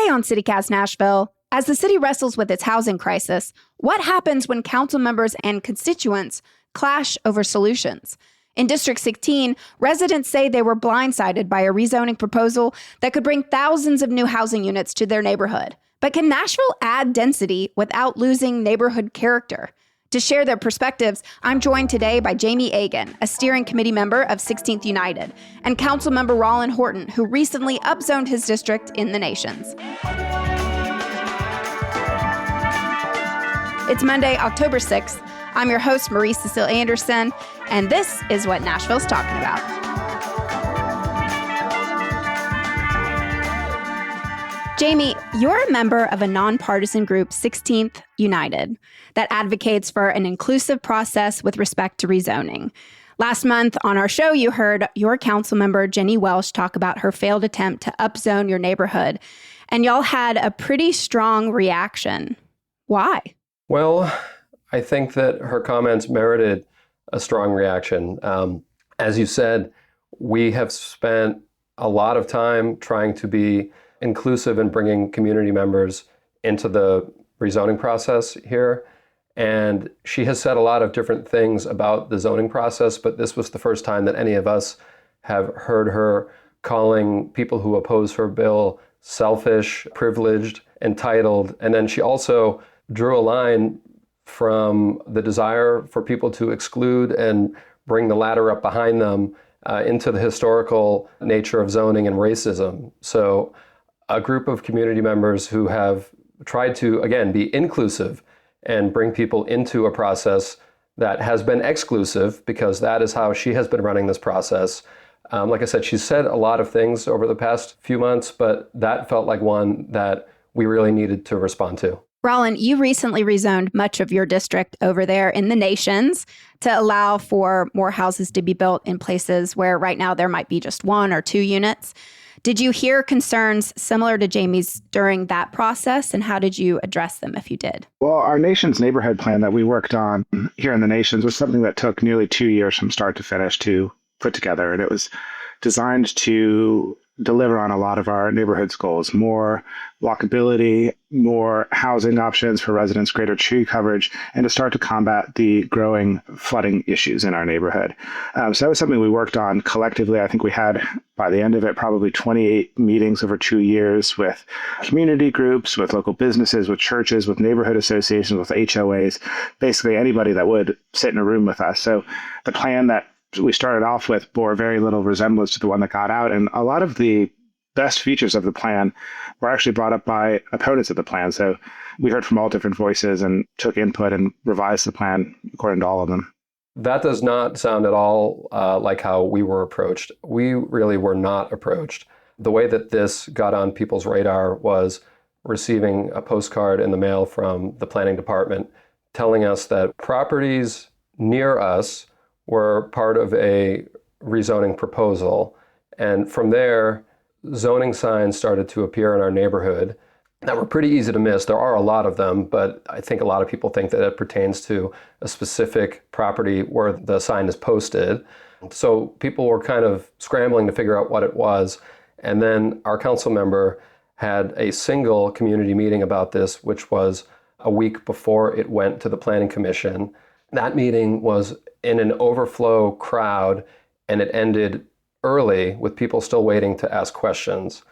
Today on CityCast Nashville, as the city wrestles with its housing crisis, what happens when council members and constituents clash over solutions? In District 16, residents say they were blindsided by a rezoning proposal that could bring thousands of new housing units to their neighborhood. But can Nashville add density without losing neighborhood character? To share their perspectives, I'm joined today by Jamie Agan, a steering committee member of 16th United, and Councilmember Rollin Horton, who recently upzoned his district in the Nations. It's Monday, October 6th. I'm your host, Marie Cecile Anderson, and this is what Nashville's talking about. Jamie, you're a member of a nonpartisan group, 16th United, that advocates for an inclusive process with respect to rezoning. Last month on our show, you heard your council member, Jenny Welsh, talk about her failed attempt to upzone your neighborhood, and y'all had a pretty strong reaction. Why? Well, I think that her comments merited a strong reaction. As you said, we have spent a lot of time trying to be inclusive in bringing community members into the rezoning process here. And she has said a lot of different things about the zoning process, but this was the first time that any of us have heard her calling people who oppose her bill selfish, privileged, entitled. And then she also drew a line from the desire for people to exclude and bring the ladder up behind them into the historical nature of zoning and racism. So a group of community members who have tried to, again, be inclusive and bring people into a process that has been exclusive, because that is how she has been running this process. Like I said, she's said a lot of things over the past few months, but that felt like one that we really needed to respond to. Rollin, you recently rezoned much of your district over there in the Nations to allow for more houses to be built in places where right now there might be just one or two units. Did you hear concerns similar to Jamie's during that process, and how did you address them if you did? Well, our Nations neighborhood plan that we worked on here in the Nations was something that took nearly 2 years from start to finish to put together, and it was designed to deliver on a lot of our neighborhood's goals: more walkability, more housing options for residents, greater tree coverage, and to start to combat the growing flooding issues in our neighborhood. So that was something we worked on collectively. I think we had, by the end of it, probably 28 meetings over 2 years with community groups, with local businesses, with churches, with neighborhood associations, with HOAs, basically anybody that would sit in a room with us. So the plan that we started off with bore very little resemblance to the one that got out. And a lot of the best features of the plan were actually brought up by opponents of the plan. So we heard from all different voices and took input and revised the plan according to all of them. That does not sound at all like how we were approached. We really were not approached. The way that this got on people's radar was receiving a postcard in the mail from the planning department telling us that properties near us were part of a rezoning proposal. And from there, zoning signs started to appear in our neighborhood that were pretty easy to miss. There are a lot of them, but I think a lot of people think that it pertains to a specific property where the sign is posted. So people were kind of scrambling to figure out what it was. And then our council member had a single community meeting about this, which was a week before it went to the Planning Commission. That meeting was in an overflow crowd, and it ended early with people still waiting to ask questions.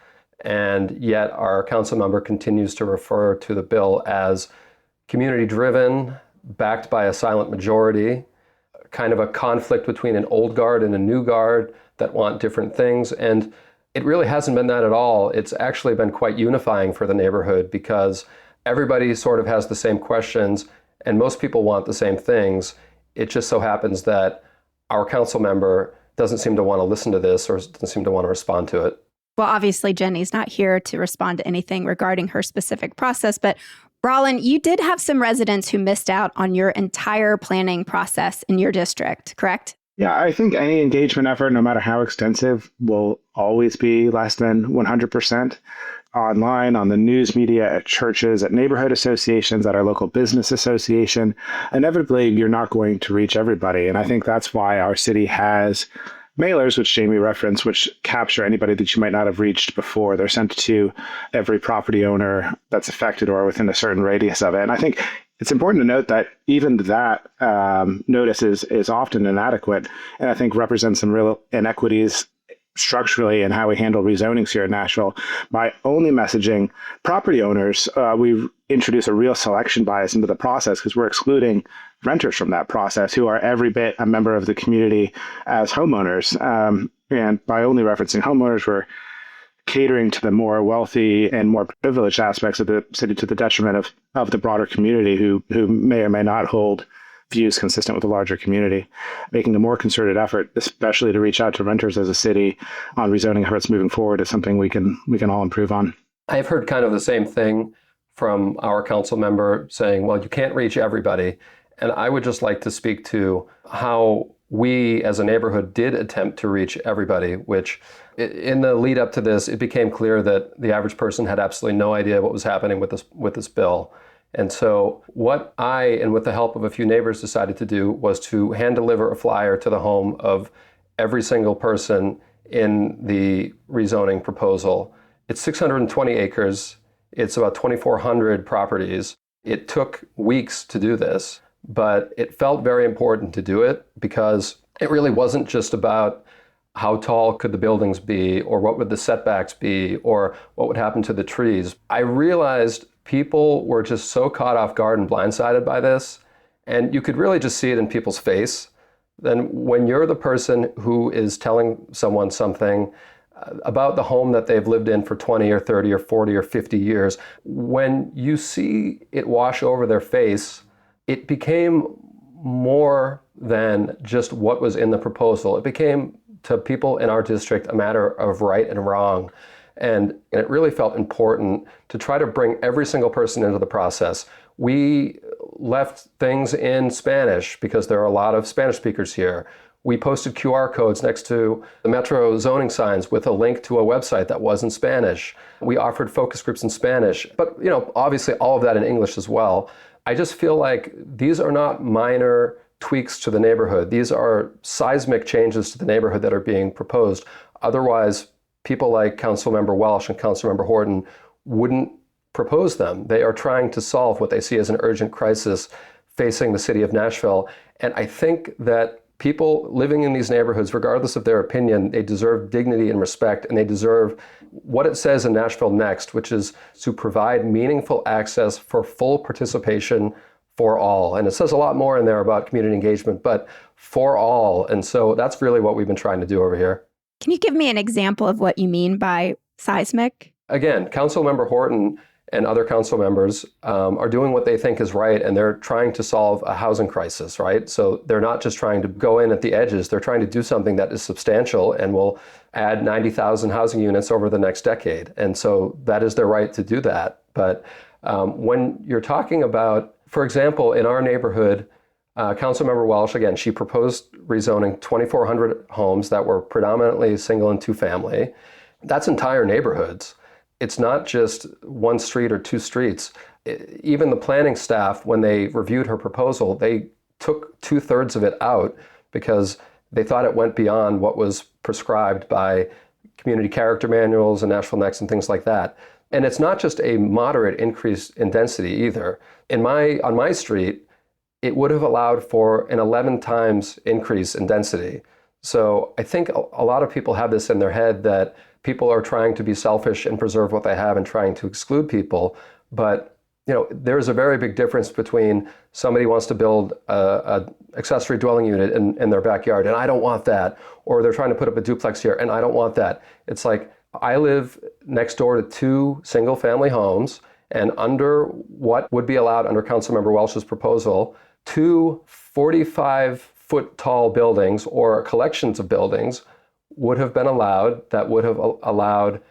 And yet our council member continues to refer to the bill as community-driven, backed by a silent majority, kind of a conflict between an old guard and a new guard that want different things. And it really hasn't been that at all. It's actually been quite unifying for the neighborhood, because everybody sort of has the same questions and most people want the same things. It just so happens that our council member doesn't seem to want to listen to this, or doesn't seem to want to respond to it. Well, obviously, Jenny's not here to respond to anything regarding her specific process, but Rollin, you did have some residents who missed out on your entire planning process in your district, correct? Yeah, I think any engagement effort, no matter how extensive, will always be less than 100%. Online, on the news media, at churches, at neighborhood associations, at our local business association, inevitably you're not going to reach everybody. And I think that's why our city has mailers, which Jamie referenced, which capture anybody that you might not have reached before. They're sent to every property owner that's affected or within a certain radius of it. And I think it's important to note that even that notice is often inadequate, and I think represents some real inequities structurally in how we handle rezonings here in Nashville. By only messaging property owners, we introduce a real selection bias into the process because we're excluding renters from that process who are every bit a member of the community as homeowners. And by only referencing homeowners, we're catering to the more wealthy and more privileged aspects of the city to the detriment of the broader community who may or may not hold views consistent with the larger community. Making a more concerted effort, especially to reach out to renters as a city on rezoning efforts moving forward, is something we can all improve on. I've heard kind of the same thing from our council member saying, well, you can't reach everybody. And I would just like to speak to how we as a neighborhood did attempt to reach everybody, which in the lead up to this, it became clear that the average person had absolutely no idea what was happening with this bill. And so what I, and with the help of a few neighbors, decided to do was to hand deliver a flyer to the home of every single person in the rezoning proposal. It's 620 acres. It's about 2,400 properties. It took weeks to do this, but it felt very important to do it because it really wasn't just about how tall could the buildings be, or what would the setbacks be, or what would happen to the trees. I realized people were just so caught off guard and blindsided by this, and you could really just see it in people's face. Then when you're the person who is telling someone something about the home that they've lived in for 20 or 30 or 40 or 50 years, when you see it wash over their face, it became more than just what was in the proposal. It became, to people in our district, a matter of right and wrong. And it really felt important to try to bring every single person into the process. We left things in Spanish because there are a lot of Spanish speakers here. We posted QR codes next to the Metro zoning signs with a link to a website that was in Spanish. We offered focus groups in Spanish, but obviously all of that in English as well. I just feel like these are not minor tweaks to the neighborhood. These are seismic changes to the neighborhood that are being proposed. Otherwise, people like Councilmember Welsh and Councilmember Horton wouldn't propose them. They are trying to solve what they see as an urgent crisis facing the city of Nashville. And I think that people living in these neighborhoods, regardless of their opinion, they deserve dignity and respect, and they deserve what it says in Nashville Next, which is to provide meaningful access for full participation for all. And it says a lot more in there about community engagement, but for all. And so that's really what we've been trying to do over here. Can you give me an example of what you mean by seismic? Again, Councilmember Horton and other council members are doing what they think is right, and they're trying to solve a housing crisis, right? So they're not just trying to go in at the edges, they're trying to do something that is substantial and will add 90,000 housing units over the next decade. And so that is their right to do that. But when you're talking about, for example, in our neighborhood, Councilmember Welsh, again, she proposed rezoning 2,400 homes that were predominantly single and two family. That's entire neighborhoods. It's not just one street or two streets. Even the planning staff, when they reviewed her proposal, they took 2/3 of it out because they thought it went beyond what was prescribed by community character manuals and Nashville Next and things like that. And it's not just a moderate increase in density either. On my street, it would have allowed for an 11 times increase in density. So I think a lot of people have this in their head that people are trying to be selfish and preserve what they have and trying to exclude people. But there's a very big difference between somebody wants to build a accessory dwelling unit in their backyard, and I don't want that. Or they're trying to put up a duplex here, and I don't want that. It's like, I live next door to two single family homes, and under what would be allowed under Councilmember Welsh's proposal, two 45-foot tall buildings or collections of buildings would have been allowed, that would have allowed,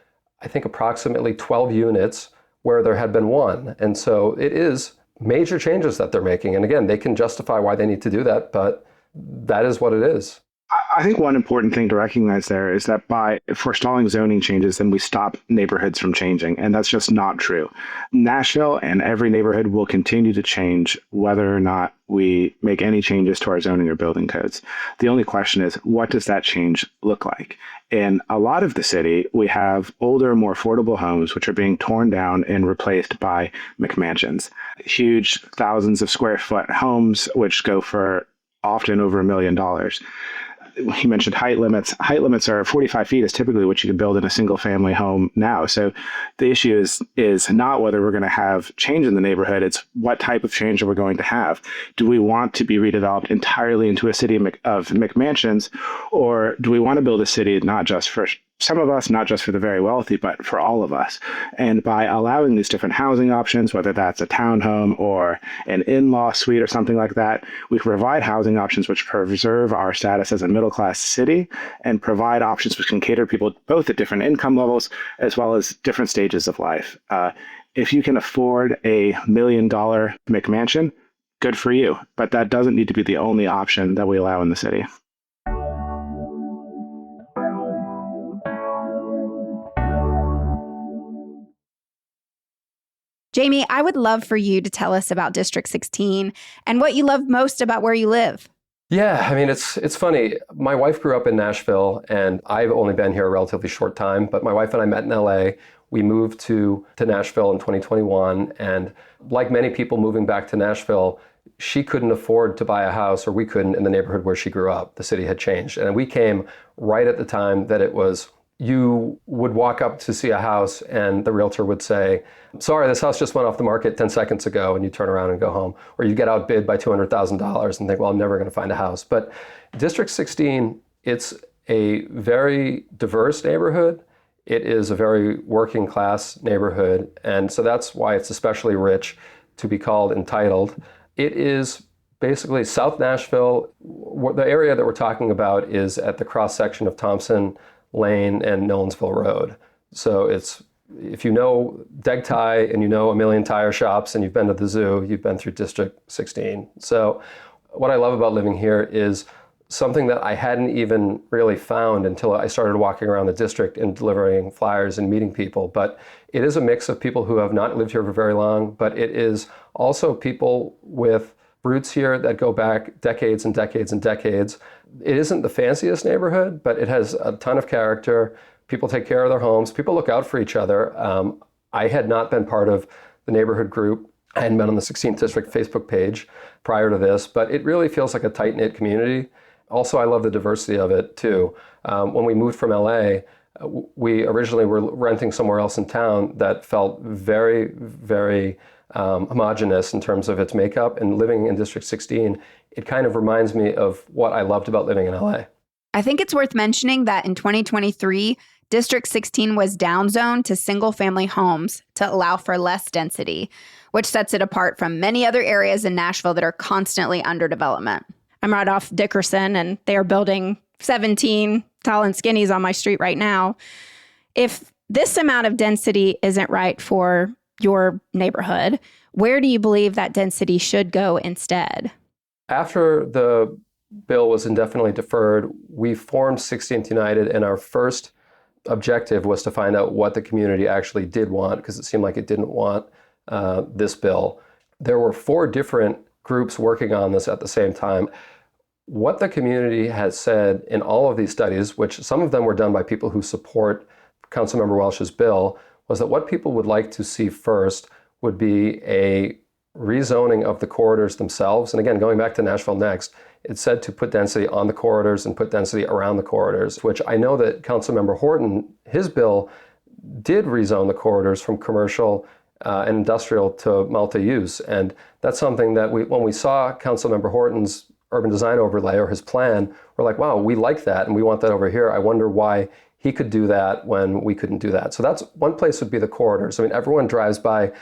I think, approximately 12 units where there had been one. And so it is major changes that they're making. And again, they can justify why they need to do that, but that is what it is. I think one important thing to recognize there is that by forestalling zoning changes, then we stop neighborhoods from changing. And that's just not true. Nashville and every neighborhood will continue to change whether or not we make any changes to our zoning or building codes. The only question is, what does that change look like? In a lot of the city, we have older, more affordable homes which are being torn down and replaced by McMansions, huge thousands of square foot homes which go for often over $1 million. He mentioned height limits. Height limits are 45 feet is typically what you can build in a single family home now. So the issue is not whether we're going to have change in the neighborhood. It's what type of change are we going to have? Do we want to be redeveloped entirely into a city of McMansions, or do we want to build a city not just for some of us, not just for the very wealthy, but for all of us? And by allowing these different housing options, whether that's a townhome or an in-law suite or something like that, we provide housing options which preserve our status as a middle-class city and provide options which can cater to people both at different income levels as well as different stages of life. If you can afford a $1 million McMansion, good for you. But that doesn't need to be the only option that we allow in the city. Jamie, I would love for you to tell us about District 16 and what you love most about where you live. Yeah, I mean, it's funny. My wife grew up in Nashville, and I've only been here a relatively short time, but my wife and I met in LA. We moved to Nashville in 2021, and like many people moving back to Nashville, she couldn't afford to buy a house, or we couldn't, in the neighborhood where she grew up. The city had changed, and we came right at the time that it was, you would walk up to see a house and the realtor would say, sorry, this house just went off the market 10 seconds ago, and you turn around and go home. Or you get outbid by $200,000 and think, well, I'm never going to find a house. But District 16, it's a very diverse neighborhood. It is a very working class neighborhood. And so that's why it's especially rich to be called entitled. It is basically South Nashville. The area that we're talking about is at the cross section of Thompson Lane and Nolensville Road. So it's, if you know Degtai and you know a million tire shops and you've been to the zoo, you've been through District 16. So what I love about living here is something that I hadn't even really found until I started walking around the district and delivering flyers and meeting people. But it is a mix of people who have not lived here for very long, but it is also people with roots here that go back decades and decades and decades. It isn't the fanciest neighborhood, but it has a ton of character. People take care of their homes. People look out for each other. I had not been part of the neighborhood group. I hadn't been on the 16th District Facebook page prior to this, but it really feels like a tight-knit community. Also, I love the diversity of it, too. When we moved from LA, we originally were renting somewhere else in town that felt very, very homogenous in terms of its makeup. And living in District 16, it kind of reminds me of what I loved about living in LA. I think it's worth mentioning that in 2023, District 16 was downzoned to single-family homes to allow for less density, which sets it apart from many other areas in Nashville that are constantly under development. I'm right off Dickerson, and they are building 17 tall and skinnies on my street right now. If this amount of density isn't right for your neighborhood, where do you believe that density should go instead? After the bill was indefinitely deferred, we formed 16th United, and our first objective was to find out what the community actually did want, because it seemed like it didn't want this bill. There were 4 different groups working on this at the same time. What the community has said in all of these studies, which some of them were done by people who support Councilmember Welch's bill, was that what people would like to see first would be a rezoning of the corridors themselves. And again, going back to Nashville Next, it said to put density on the corridors and put density around the corridors, which I know that Councilmember Horton, his bill did rezone the corridors from commercial and industrial to multi-use. And that's something that when we saw Councilmember Horton's urban design overlay or his plan, we're like, wow, we like that and we want that over here. I wonder why he could do that when we couldn't do that. So that's one place would be the corridors. I mean, everyone drives by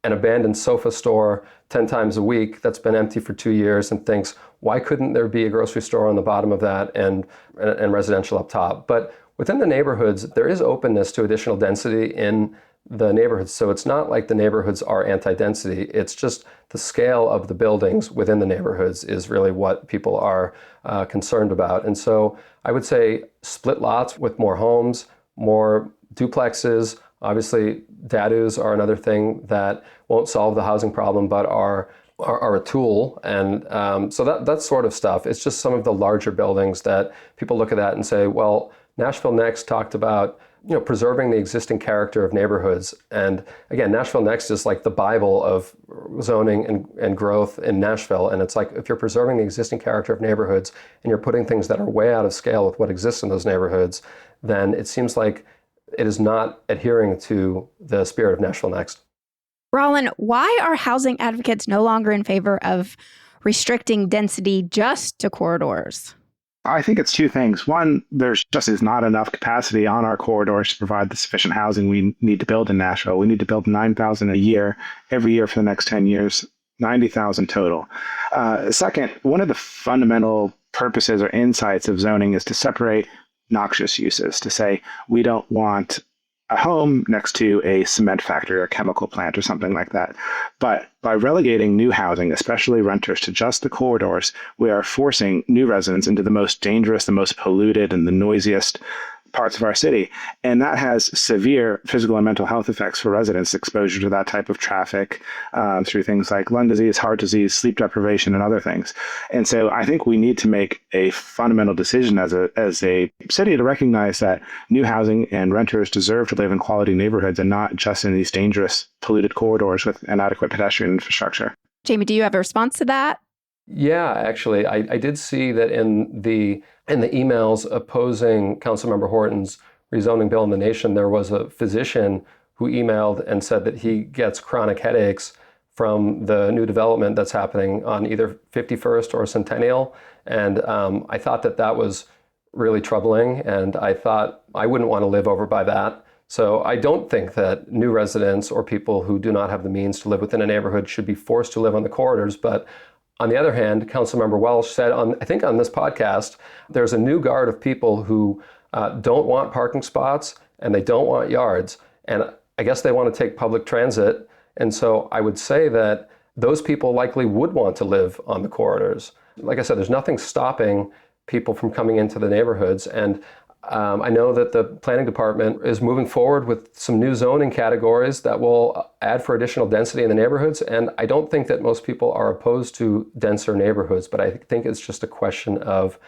an abandoned sofa store 10 times a week that's been empty for 2 years and thinks, why couldn't there be a grocery store on the bottom of that and residential up top? But within the neighborhoods, there is openness to additional density in the neighborhoods. So it's not like the neighborhoods are anti-density. It's just the scale of the buildings within the neighborhoods is really what people are concerned about. And so I would say split lots with more homes, more duplexes. Obviously, DADUs are another thing that won't solve the housing problem, but are are a tool. And so that sort of stuff. It's just some of the larger buildings that people look at that and say, well, Nashville Next talked about preserving the existing character of neighborhoods. And again, Nashville Next is like the Bible of zoning and growth in Nashville. And it's like, if you're preserving the existing character of neighborhoods and you're putting things that are way out of scale with what exists in those neighborhoods, then it seems like it is not adhering to the spirit of Nashville Next. Rollin, why are housing advocates no longer in favor of restricting density just to corridors? I think it's two things. One, there's just is not enough capacity on our corridors to provide the sufficient housing we need to build in Nashville. We need to build 9,000 a year, every year for the next 10 years, 90,000 total. Second, one of the fundamental purposes or insights of zoning is to separate noxious uses, to say we don't want a home next to a cement factory or a chemical plant or something like that. But by relegating new housing, especially renters, to just the corridors, we are forcing new residents into the most dangerous, the most polluted, and the noisiest parts of our city. And that has severe physical and mental health effects for residents, exposure to that type of traffic through things like lung disease, heart disease, sleep deprivation, and other things. And so I think we need to make a fundamental decision as a city to recognize that new housing and renters deserve to live in quality neighborhoods and not just in these dangerous, polluted corridors with inadequate pedestrian infrastructure. Jamie, do you have a response to that? Yeah, actually, I did see that in the emails opposing Councilmember Horton's rezoning bill in the nation, there was a physician who emailed and said that he gets chronic headaches from the new development that's happening on either 51st or Centennial. And I thought that was really troubling, and I thought I wouldn't want to live over by that. So I don't think that new residents or people who do not have the means to live within a neighborhood should be forced to live on the corridors. But on the other hand, Councilmember Welsh said, I think on this podcast, there's a new guard of people who don't want parking spots and they don't want yards. And I guess they want to take public transit. And so I would say that those people likely would want to live on the corridors. Like I said, there's nothing stopping people from coming into the neighborhoods. And I know that the planning department is moving forward with some new zoning categories that will add for additional density in the neighborhoods. And I don't think that most people are opposed to denser neighborhoods, but I think it's just a question of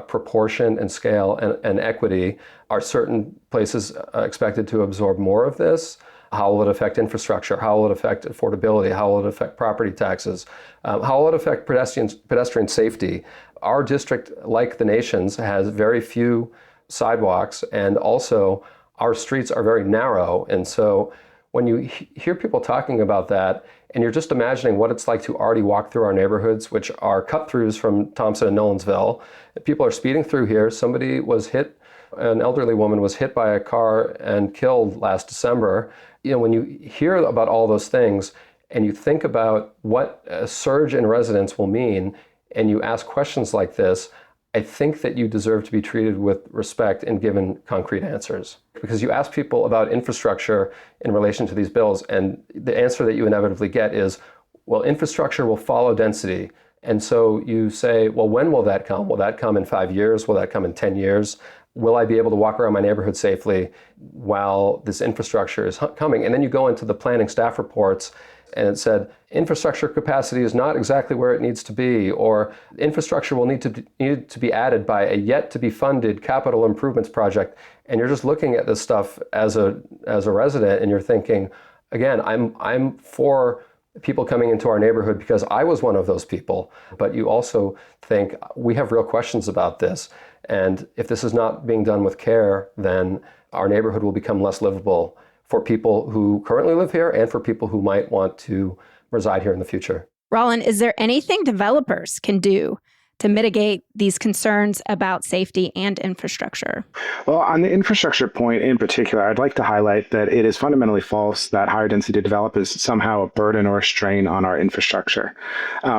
proportion and scale and equity. Are certain places expected to absorb more of this? How will it affect infrastructure? How will it affect affordability? How will it affect property taxes? How will it affect pedestrian safety? Our district, like the nation's, has very few sidewalks, and also our streets are very narrow. And so when you hear people talking about that, and you're just imagining what it's like to already walk through our neighborhoods, which are cut-throughs from Thompson and Nolensville, people are speeding through here. Somebody was hit, an elderly woman was hit by a car and killed last December. When you hear about all those things and you think about what a surge in residents will mean, and you ask questions like this, I think that you deserve to be treated with respect and given concrete answers. Because you ask people about infrastructure in relation to these bills, and the answer that you inevitably get is, well, infrastructure will follow density. And so you say, well, when will that come? Will that come in 5 years? Will that come in 10 years? Will I be able to walk around my neighborhood safely while this infrastructure is coming? And then you go into the planning staff reports, and it said, infrastructure capacity is not exactly where it needs to be, or infrastructure will need to be added by a yet to be funded capital improvements project. And you're just looking at this stuff as a resident, and you're thinking, again, I'm for people coming into our neighborhood because I was one of those people. But you also think we have real questions about this. And if this is not being done with care, then our neighborhood will become less livable for people who currently live here and for people who might want to reside here in the future. Rollin, is there anything developers can do to mitigate these concerns about safety and infrastructure? Well, on the infrastructure point in particular, I'd like to highlight that it is fundamentally false that higher density developers is somehow a burden or a strain on our infrastructure.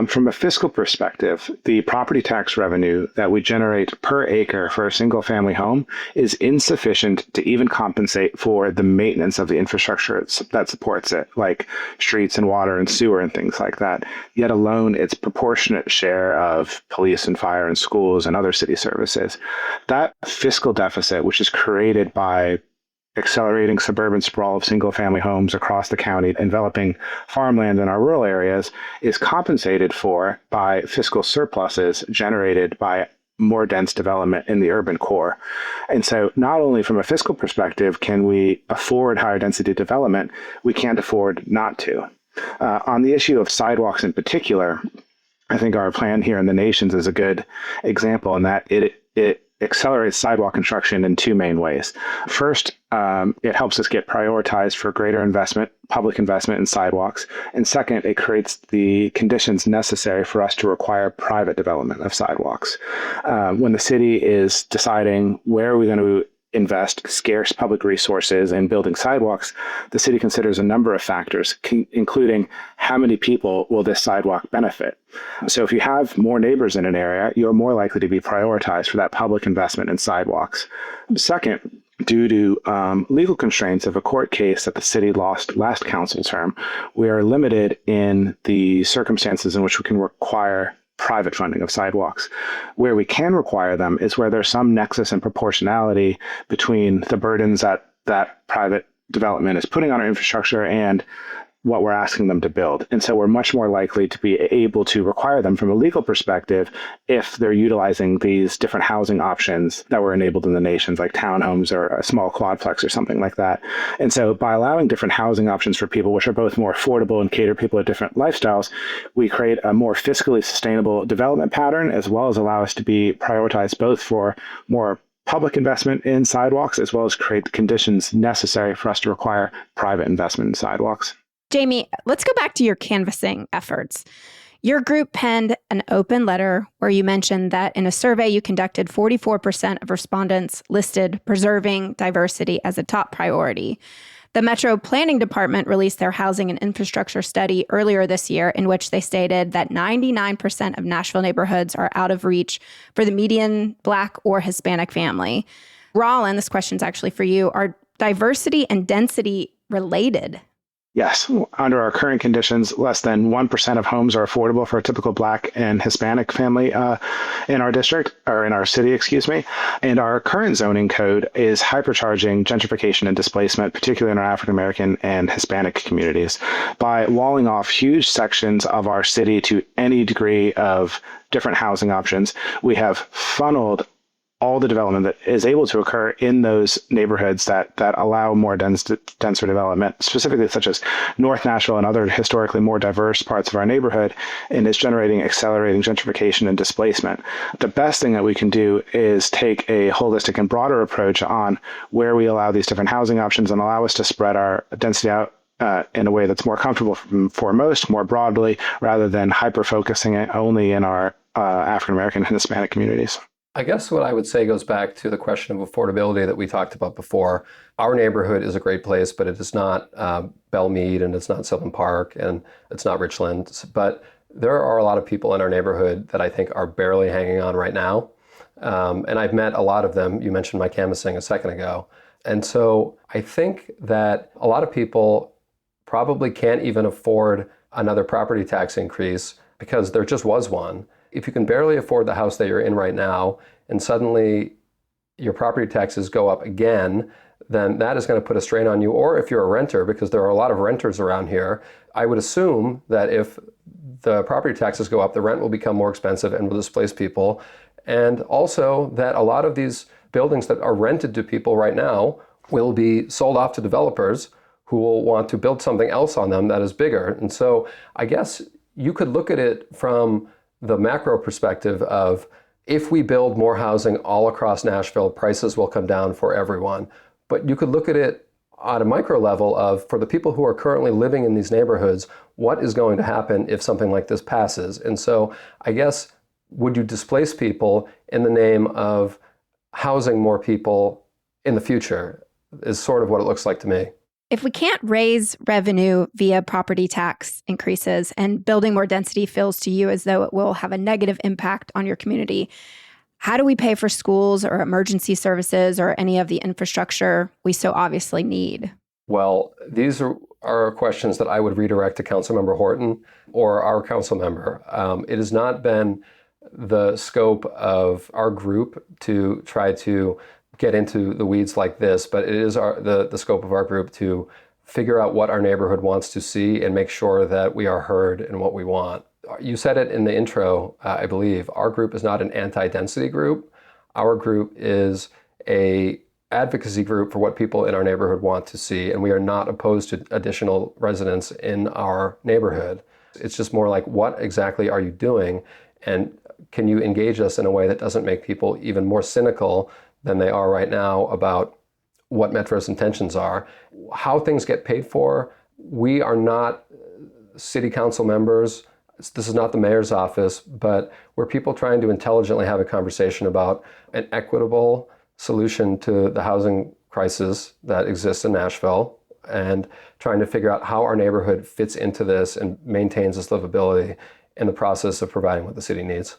From a fiscal perspective, the property tax revenue that we generate per acre for a single family home is insufficient to even compensate for the maintenance of the infrastructure that supports it, like streets and water and sewer and things like that, yet alone its proportionate share of police and fire and schools and other city services. That fiscal deficit, which is created by accelerating suburban sprawl of single-family homes across the county, enveloping farmland in our rural areas, is compensated for by fiscal surpluses generated by more dense development in the urban core. And so not only from a fiscal perspective can we afford higher density development, we can't afford not to. On the issue of sidewalks in particular, I think our plan here in the Nations is a good example in that it accelerates sidewalk construction in two main ways. First, it helps us get prioritized for greater investment, public investment in sidewalks. And second, it creates the conditions necessary for us to require private development of sidewalks. When the city is deciding where are we going to invest scarce public resources in building sidewalks, the city considers a number of factors, including how many people will this sidewalk benefit. So if you have more neighbors in an area, you're more likely to be prioritized for that public investment in sidewalks. Second, due to legal constraints of a court case that the city lost last council term, we are limited in the circumstances in which we can require private funding of sidewalks. Where we can require them is where there's some nexus and proportionality between the burdens that private development is putting on our infrastructure and what we're asking them to build. And so we're much more likely to be able to require them from a legal perspective if they're utilizing these different housing options that were enabled in the Nations, like townhomes or a small quadplex or something like that. And so by allowing different housing options for people, which are both more affordable and cater people at different lifestyles, we create a more fiscally sustainable development pattern, as well as allow us to be prioritized both for more public investment in sidewalks, as well as create the conditions necessary for us to require private investment in sidewalks. Jamie, let's go back to your canvassing efforts. Your group penned an open letter where you mentioned that in a survey you conducted, 44% of respondents listed preserving diversity as a top priority. The Metro Planning Department released their housing and infrastructure study earlier this year, in which they stated that 99% of Nashville neighborhoods are out of reach for the median Black or Hispanic family. Rollin, this question's actually for you. Are diversity and density related? Yes. Under our current conditions, less than 1% of homes are affordable for a typical Black and Hispanic family in our district, or in our city, excuse me. And our current zoning code is hypercharging gentrification and displacement, particularly in our African American and Hispanic communities, by walling off huge sections of our city to any degree of different housing options. We have funneled all the development that is able to occur in those neighborhoods that allow more denser development, specifically such as North Nashville and other historically more diverse parts of our neighborhood, and is accelerating gentrification and displacement. The best thing that we can do is take a holistic and broader approach on where we allow these different housing options and allow us to spread our density out in a way that's more comfortable for most, more broadly, rather than hyper-focusing it only in our African American and Hispanic communities. I guess what I would say goes back to the question of affordability that we talked about before. Our neighborhood is a great place, but it is not Belmead, and it's not Sylvan Park, and it's not Richland. But there are a lot of people in our neighborhood that I think are barely hanging on right now. And I've met a lot of them. You mentioned my canvassing a second ago. And so I think that a lot of people probably can't even afford another property tax increase because there just was one. If you can barely afford the house that you're in right now, and suddenly your property taxes go up again, then that is going to put a strain on you. Or if you're a renter, because there are a lot of renters around here, I would assume that if the property taxes go up, the rent will become more expensive and will displace people. And also that a lot of these buildings that are rented to people right now will be sold off to developers who will want to build something else on them that is bigger. And so I guess you could look at it from the macro perspective of, if we build more housing all across Nashville, prices will come down for everyone. But you could look at it on a micro level of, for the people who are currently living in these neighborhoods, what is going to happen if something like this passes? And so I guess, would you displace people in the name of housing more people in the future is sort of what it looks like to me. If we can't raise revenue via property tax increases and building more density feels to you as though it will have a negative impact on your community, how do we pay for schools or emergency services or any of the infrastructure we so obviously need? Well, these are questions that I would redirect to Councilmember Horton or our council member. It has not been the scope of our group to try to get into the weeds like this, but it is the scope of our group to figure out what our neighborhood wants to see and make sure that we are heard in what we want. You said it in the intro, I believe. Our group is not an anti-density group. Our group is a advocacy group for what people in our neighborhood want to see, and we are not opposed to additional residents in our neighborhood. It's just more like, what exactly are you doing, and can you engage us in a way that doesn't make people even more cynical than they are right now about what Metro's intentions are. How things get paid for, we are not city council members. This is not the mayor's office, but we're people trying to intelligently have a conversation about an equitable solution to the housing crisis that exists in Nashville, and trying to figure out how our neighborhood fits into this and maintains its livability in the process of providing what the city needs.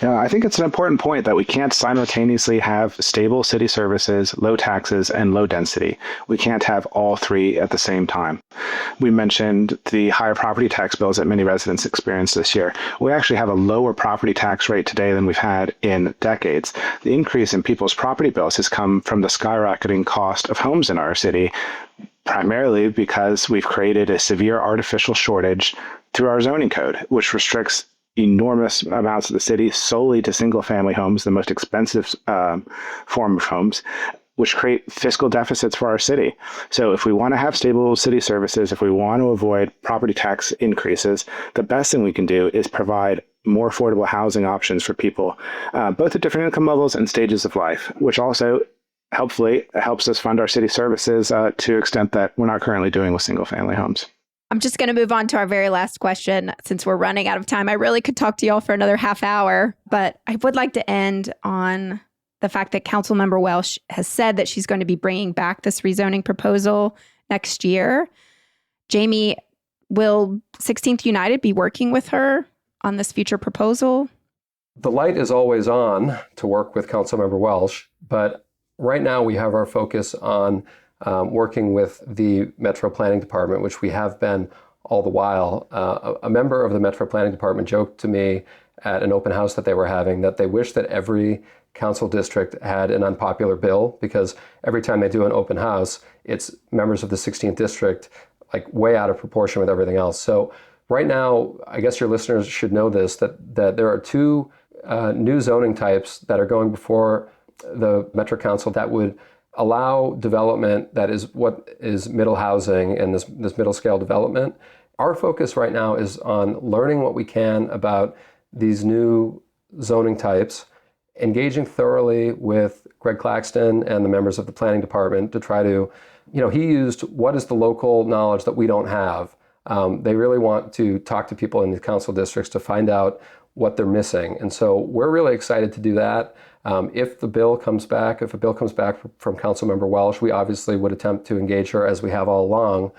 Yeah, I think it's an important point that we can't simultaneously have stable city services, low taxes, and low density. We can't have all three at the same time. We mentioned the higher property tax bills that many residents experienced this year. We actually have a lower property tax rate today than we've had in decades. The increase in people's property bills has come from the skyrocketing cost of homes in our city, primarily because we've created a severe artificial shortage through our zoning code, which restricts enormous amounts of the city solely to single-family homes, the most expensive form of homes, which create fiscal deficits for our city. So if we want to have stable city services, if we want to avoid property tax increases, the best thing we can do is provide more affordable housing options for people, both at different income levels and stages of life, which also helpfully helps us fund our city services to an extent that we're not currently doing with single-family homes. I'm just going to move on to our very last question since we're running out of time. I really could talk to y'all for another half hour, but I would like to end on the fact that Councilmember Welsh has said that she's going to be bringing back this rezoning proposal next year. Jamie, will 16th United be working with her on this future proposal? The light is always on to work with Councilmember Welsh, but right now we have our focus on working with the Metro Planning Department, which we have been all the while. A member of the Metro Planning Department joked to me at an open house that they were having that they wish that every council district had an unpopular bill, because every time they do an open house, it's members of the 16th district, like way out of proportion with everything else. So right now, I guess your listeners should know this, that there are two new zoning types that are going before the Metro Council that would allow development that is what is middle housing and this middle scale development. Our focus right now is on learning what we can about these new zoning types, engaging thoroughly with Greg Claxton and the members of the planning department to try to, he used what is the local knowledge that we don't have. They really want to talk to people in the council districts to find out what they're missing. And so we're really excited to do that. If a bill comes back from Councilmember Welsh, we obviously would attempt to engage her as we have all along.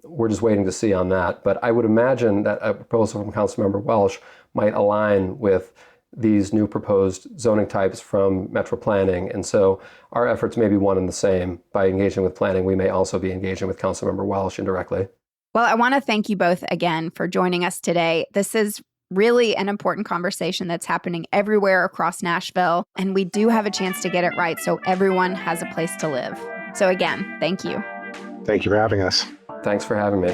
We're just waiting to see on that. But I would imagine that a proposal from Councilmember Welsh might align with these new proposed zoning types from Metro Planning. And so our efforts may be one and the same. By engaging with planning, we may also be engaging with Councilmember Welsh indirectly. Well, I want to thank you both again for joining us today. This is really an important conversation that's happening everywhere across Nashville, and we do have a chance to get it right so everyone has a place to live. So again, thank you. Thank you for having us. Thanks for having me.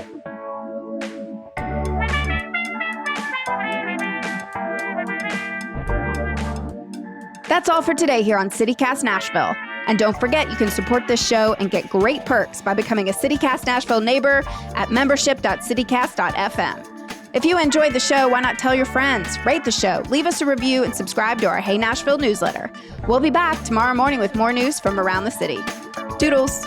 That's all for today here on CityCast Nashville. And don't forget, you can support this show and get great perks by becoming a CityCast Nashville neighbor at membership.citycast.fm. If you enjoyed the show, why not tell your friends, rate the show, leave us a review, and subscribe to our Hey Nashville newsletter. We'll be back tomorrow morning with more news from around the city. Toodles.